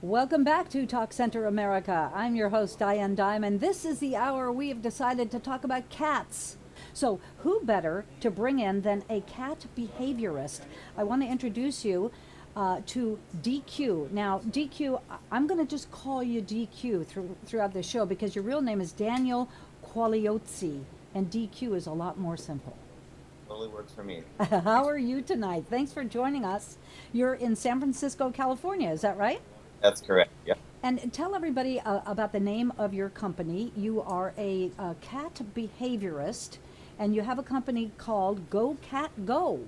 Welcome back to Talk Center America. I'm your host, Diane Diamond. This is the hour we have decided to talk about cats. So, who better to bring in than a cat behaviorist? I want to introduce you to DQ. Now, DQ, I'm going to just call you DQ throughout the show because your real name is Daniel Quagliozzi, and DQ is a lot more simple. Totally works for me. How Thanks. are you tonight? Thanks for joining us. You're in San Francisco, California, is that right? That's correct. Yep. And tell everybody about the name of your company. You are a cat behaviorist, and you have a company called Go Cat Go.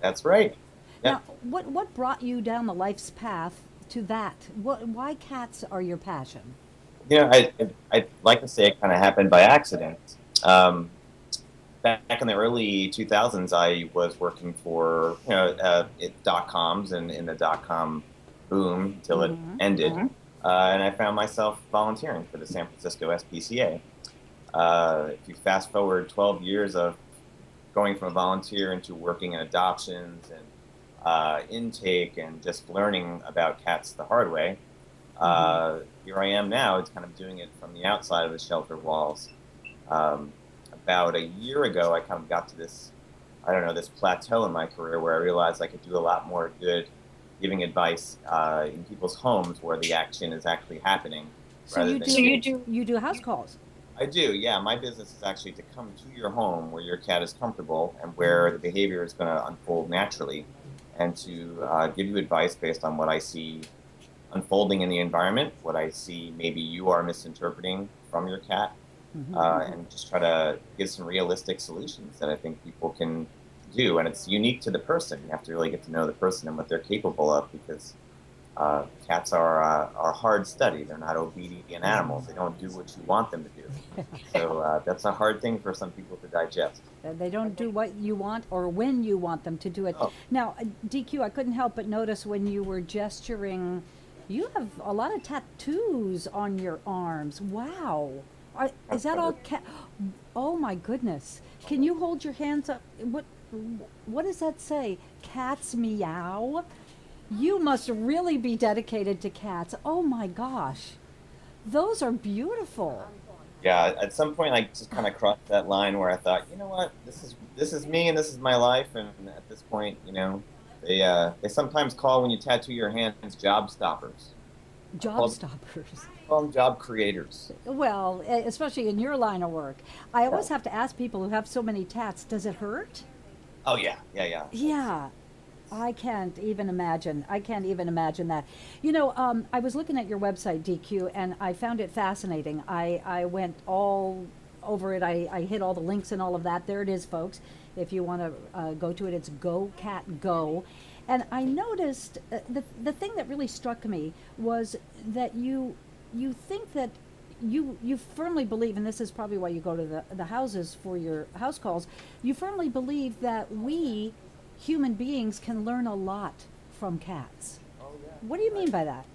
That's right. Now, Yep. what brought you down the life's path to that? Why cats are your passion? I'd like to say it kind of happened by accident. Um, Back in the early 2000s, I was working for dot coms and in the dot com boom till it Mm-hmm. ended, and I found myself volunteering for the San Francisco SPCA. If you fast forward 12 years of going from a volunteer into working in adoptions and intake and just learning about cats the hard way, Mm-hmm. here I am now. It's kind of doing it from the outside of the shelter walls. Um, about a year ago, I kind of got to this, I don't know, this plateau in my career where I realized I could do a lot more good giving advice in people's homes where the action is actually happening So rather you than do you do house calls. I do, yeah. My business is actually to come to your home where your cat is comfortable and where Mm-hmm. the behavior is going to unfold naturally, and to give you advice based on what I see unfolding in the environment, what I see maybe you are misinterpreting from your cat, Mm-hmm. and just try to give some realistic solutions that I think people can do. And it's unique to the person. You have to really get to know the person and what they're capable of because cats are a hard study. They're not obedient animals. They don't do what you want them to do. So that's a hard thing for some people to digest. They don't do what you want or when you want them to do it. Oh, Now, DQ, I couldn't help but notice when you were gesturing, you have a lot of tattoos on your arms. Wow. Is that all cat? Oh my goodness. Can you hold your hands up? What does that say? Cats meow? You must really be dedicated to cats. Oh my gosh. Those are beautiful. yeah. At some point, I just kind of crossed that line where I thought, you know what, this is me and this is my life. And at this point, they sometimes call when you tattoo your hands job stoppers. I Job call, stoppers. call them job creators. Well, especially in your line of work. I Yeah. always have to ask people who have so many tats, does it hurt? Oh yeah, yeah, yeah. Yeah, I can't even imagine. I can't even imagine that. I was looking at your website, DQ, and I found it fascinating. I went all over it. I hit all the links and all of that. There it is, folks. If you want to go to it, it's Go Cat Go. And I noticed the thing that really struck me was that you think that you firmly believe, and this is probably why you go to the houses for your house calls, you firmly believe that we human beings can learn a lot from cats. Oh yeah. What do you mean by that?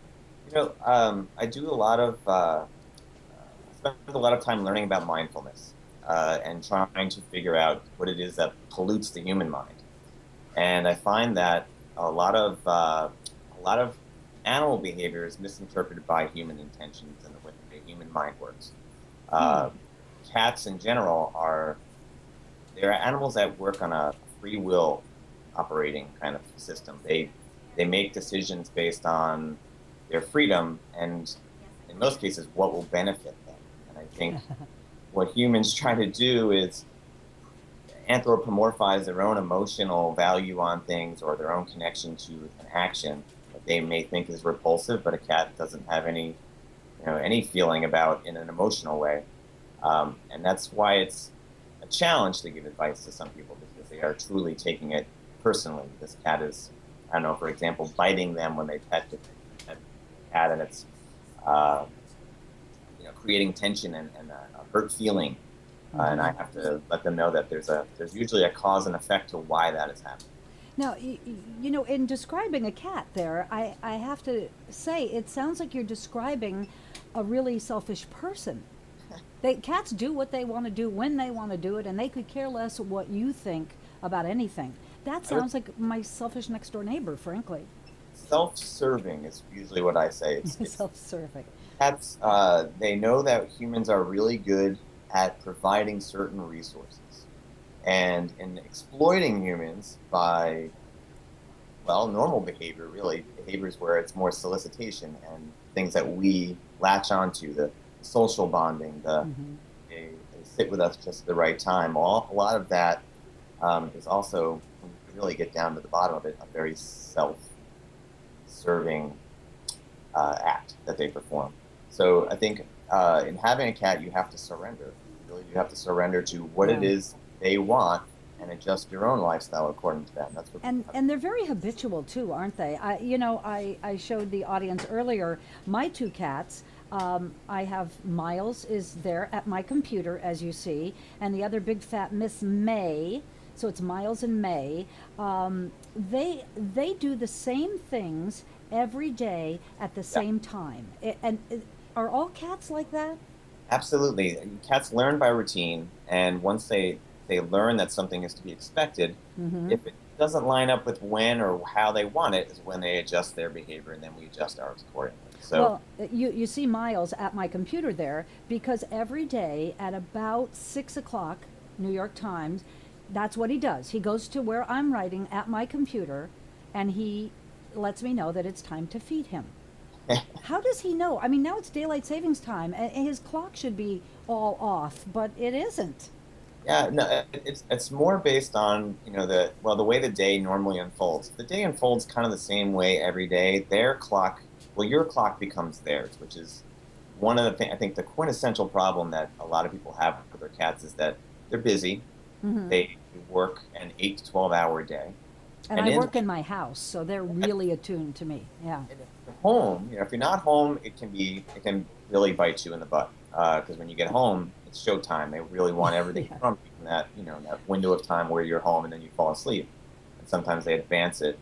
I do a lot of spend a lot of time learning about mindfulness and trying to figure out what it is that pollutes the human mind. And I find that a lot of animal behavior is misinterpreted by human intentions and the way the human mind works. Hmm. Uh, Cats in general they're animals that work on a free will operating kind of system. They make decisions based on their freedom and in most cases what will benefit them. And I think what humans try to do is anthropomorphize their own emotional value on things or their own connection to an action that they may think is repulsive, but a cat doesn't have any feeling about in an emotional way. And that's why it's a challenge to give advice to some people because they are truly taking it personally. This cat is, I don't know, for example, biting them when they pet the cat, and it's uh, creating tension and a hurt feeling. And Hmm. I have to let them know that there's usually a cause and effect to why that is happening. Now, in describing a cat there, I have to say it sounds like you're describing a really selfish person. Cats do what they want to do when they want to do it, and they could care less what you think about anything. That I would sounds like my selfish next door neighbor, frankly. self-serving is usually what I say. It's Self-serving. cats. They know that humans are really good at providing certain resources and in exploiting humans by, well, normal behavior, really, behaviors where it's more solicitation and things that we latch onto, the social bonding, Hmm. they sit with us just at the right time. A lot of that is also, when you really get down to the bottom of it, a very self-serving act that they perform. So I think in having a cat, you have to surrender. You really do have to surrender to what it Yeah. is they want and adjust your own lifestyle according to that. And that's what people have. And they're very habitual too, aren't they? I showed the audience earlier my two cats. I have Miles is there at my computer, as you see, and the other big fat Miss May. So it's Miles and May. They do the same things every day at the Yeah. same time. Are all cats like that? Absolutely. Cats learn by routine, and once they learn that something is to be expected, Mm-hmm. if it doesn't line up with when or how they want it, is when they adjust their behavior, and then we adjust ours accordingly. So, Well, you see Miles at my computer there because every day at about 6 o'clock, New York Times, that's what he does. He goes to where I'm writing at my computer and he lets me know that it's time to feed him. How does he know? I mean, now it's daylight savings time and his clock should be all off, but it isn't. yeah, no, it's more based on, the way the day normally unfolds. If the day unfolds kind of the same way every day, their clock, well, your clock becomes theirs, which is one of the things. I think the quintessential problem that a lot of people have with their cats is that they're busy. Hmm. They work an 8 to 12 hour day, And and I in work in my house, so they're really attuned to me. Yeah. and if you're home, if you're not home, it can really bite you in the butt. Because when you get home, it's showtime. They really want everything Yeah. from you in that window of time where you're home and then you fall asleep. And sometimes they advance it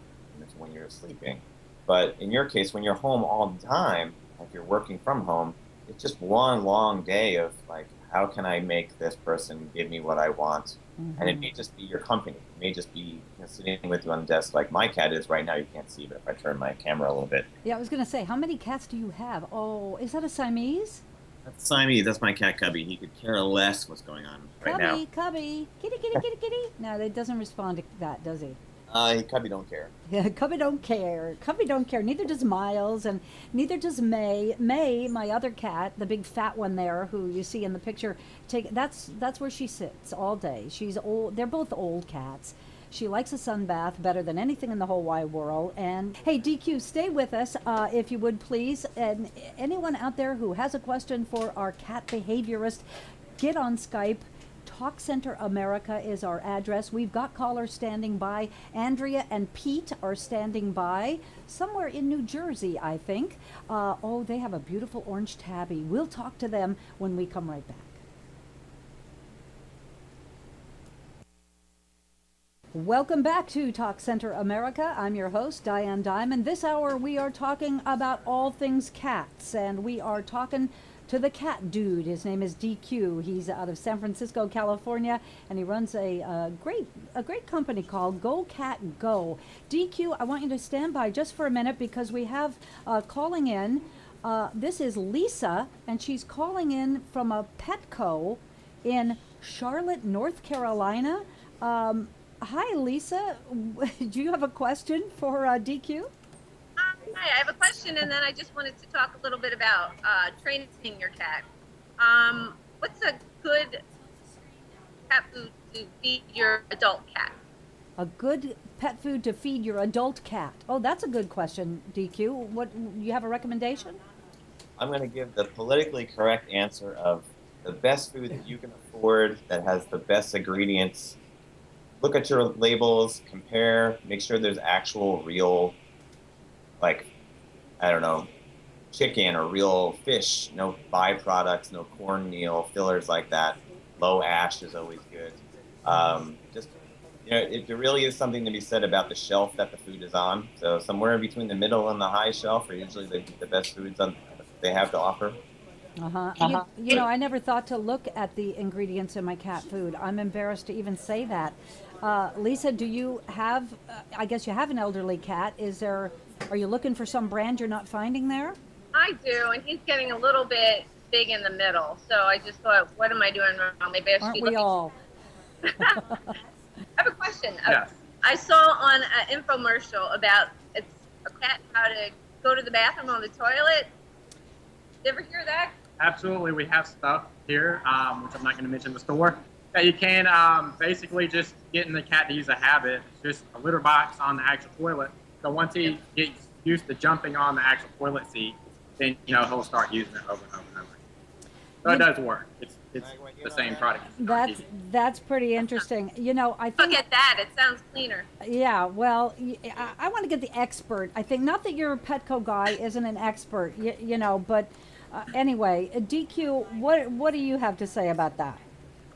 when you're sleeping. But in your case, when you're home all the time, if you're working from home, it's just one long day of like, how can I make this person give me what I want? And it Hmm. may just be your company. It may just be sitting with you on the desk like my cat is right now. You can't see, but if I turn my camera a little bit, Yeah, I was going to say, how many cats do you have? Oh, is that a Siamese? that's Siamese. That's my cat Cubby. He could care less what's going on right now. Cubby, Cubby, kitty, kitty, kitty, kitty. No, it doesn't respond to that, does he? Cubby don't care. Yeah, Cubby don't care. Cubby don't care. Neither does Miles, and neither does May. May, my other cat, the big fat one there, who you see in the picture, that's where she sits all day. She's old. They're both old cats. She likes a sun bath better than anything in the whole wide world. And hey, DQ, stay with us if you would please. And anyone out there who has a question for our cat behaviorist, get on Skype. Talk Center America is our address. We've got callers standing by. Andrea and Pete are standing by somewhere in New Jersey, I think. Oh, they have a beautiful orange tabby. We'll talk to them when we come right back. Welcome back to Talk Center America. I'm your host, Diane Diamond. This hour we are talking about all things cats, and we are talking to the cat dude. His name is DQ. He's out of San Francisco, California, and he runs a great company called Go Cat Go. DQ, I want you to stand by just for a minute because we have calling in. This is Lisa, and she's calling in from a Petco in Charlotte, North Carolina. Hi, Lisa. Do you have a question for DQ? Hi, I have a question, and then I just wanted to talk a little bit about training your cat. What's a good cat food to feed your adult cat? A good pet food to feed your adult cat. Oh, that's a good question, DQ. What, you have a recommendation? I'm going to give the politically correct answer of the best food that you can afford that has the best ingredients. Look at your labels, compare, make sure there's actual real, like, I don't know, chicken or real fish, no byproducts, no cornmeal, fillers like that. Low ash is always good. Just, there really is something to be said about the shelf that the food is on. So somewhere between the middle and the high shelf are usually the best foods they have to offer. Uh-huh. You know, I never thought to look at the ingredients in my cat food. I'm embarrassed to even say that. Lisa, do you have, I guess you have an elderly cat. Are you looking for some brand you're not finding there? I do, and he's getting a little bit big in the middle. So I just thought, what am I doing wrong? Maybe I should Aren't be we looking. all? I have a question. Yes, I saw on an infomercial about it's a cat how to go to the bathroom on the toilet. Did you ever hear that? absolutely. We have stuff here, which I'm not going to mention the store, that you can basically just getting the cat to use a habit. It's just a litter box on the actual toilet. So once he gets used to jumping on the actual toilet seat, then he'll start using it over and over and over. So it does work. It's the same product. That's pretty interesting. I Look think, at that. It sounds cleaner. yeah, well, I want to get the expert. I think, not that your Petco guy isn't an expert, but anyway, DQ, what do you have to say about that?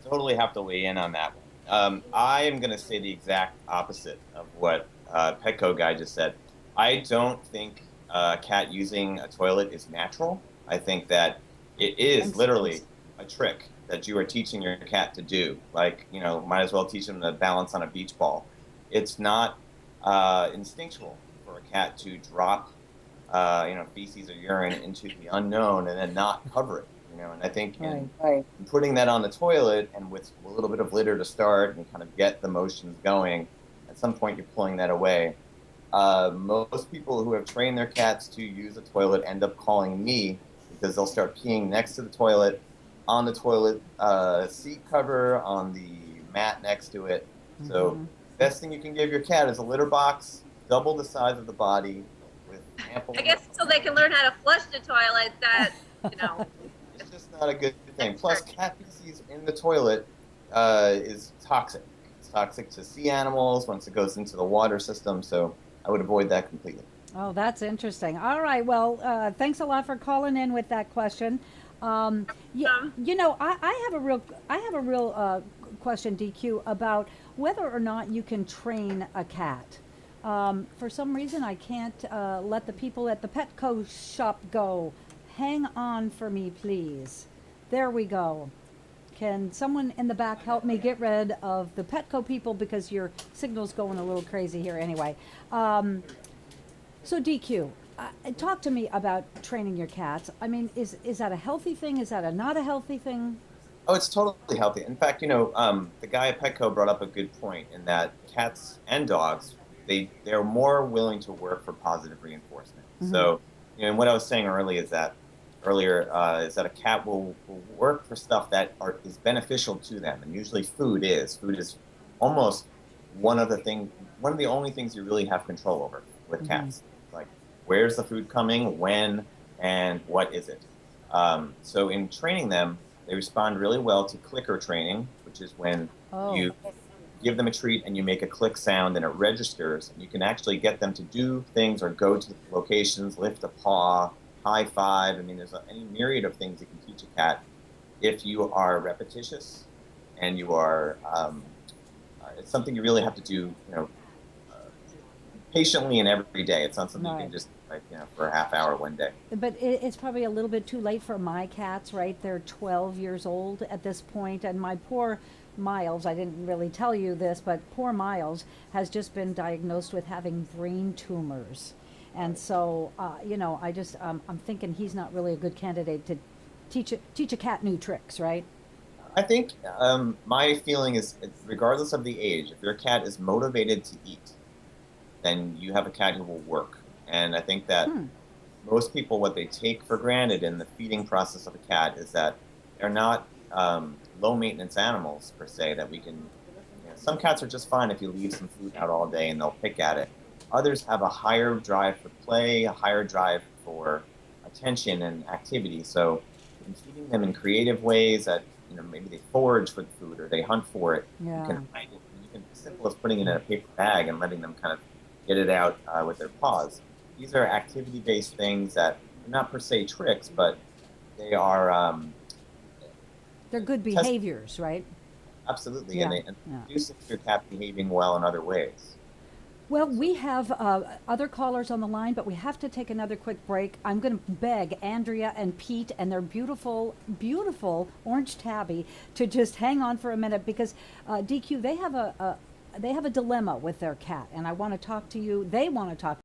Totally have to weigh in on that one. I am going to say the exact opposite of what Petco guy just said. I don't think a cat using a toilet is natural. I think that it is literally a trick that you are teaching your cat to do. Like, might as well teach them to balance on a beach ball. It's not instinctual for a cat to drop, feces or urine into the unknown and then not cover it. And I think in putting that on the toilet and with a little bit of litter to start and kind of get the motions going, at some point you're pulling that away. Most people who have trained their cats to use a toilet end up calling me because they'll start peeing next to the toilet, on the toilet seat cover, on the mat next to it. So best thing you can give your cat is a litter box, double the size of the body, with ample. I guess so they can learn how to flush the toilet. That It's just not a good thing. Plus, cat feces in the toilet is toxic. It's toxic to sea animals once it goes into the water system. So I would avoid that completely. Oh, that's interesting. All right. Well, thanks a lot for calling in with that question. I have a real question, DQ, about whether or not you can train a cat. For some reason, I can't let the people at the Petco shop go. Hang on for me, please. There we go. Can someone in the back help me get rid of the Petco people, because your signal's going a little crazy here anyway. So DQ, talk to me about training your cats. I mean, is that a healthy thing? Is that not a healthy thing? Oh, it's totally healthy. In fact, the guy at Petco brought up a good point in that cats and dogs, they're more willing to work for positive reinforcement. So, and what I was saying earlier is that a cat will work for stuff that is beneficial to them, and usually food is. Food is almost one of the only things you really have control over with cats. Like, where's the food coming, when, and what is it? So in training them, they respond really well to clicker training, which is when you give them a treat and you make a click sound and it registers, and you can actually get them to do things or go to locations, lift a paw, high five. I mean, there's any myriad of things you can teach a cat if you are repetitious and you are, it's something you really have to do, patiently and every day. It's not something you can just for a half hour one day. But it's probably a little bit too late for my cats, right? They're 12 years old at this point, and my poor Miles, I didn't really tell you this, but poor Miles has just been diagnosed with having brain tumors. And so, I'm thinking he's not really a good candidate to teach a cat new tricks, right? I think my feeling is, regardless of the age, if your cat is motivated to eat, then you have a cat who will work. And I think that most people, what they take for granted in the feeding process of a cat is that they're not low maintenance animals per se, that we can, some cats are just fine if you leave some food out all day and they'll pick at it. Others have a higher drive for play, a higher drive for attention and activity. So in feeding them in creative ways that, maybe they forage for the food or they hunt for it. Yeah. You can hide it. You can, as simple as putting it in a paper bag and letting them kind of get it out with their paws. These are activity-based things that are not per se tricks, but they are... they're good behaviors, right? Absolutely, Yeah. and they do see your cat behaving well in other ways. Well, we have other callers on the line, but we have to take another quick break. I'm going to beg Andrea and Pete and their beautiful, beautiful orange tabby to just hang on for a minute, because DQ, they have a they have a dilemma with their cat, and I want to talk to you. They want to talk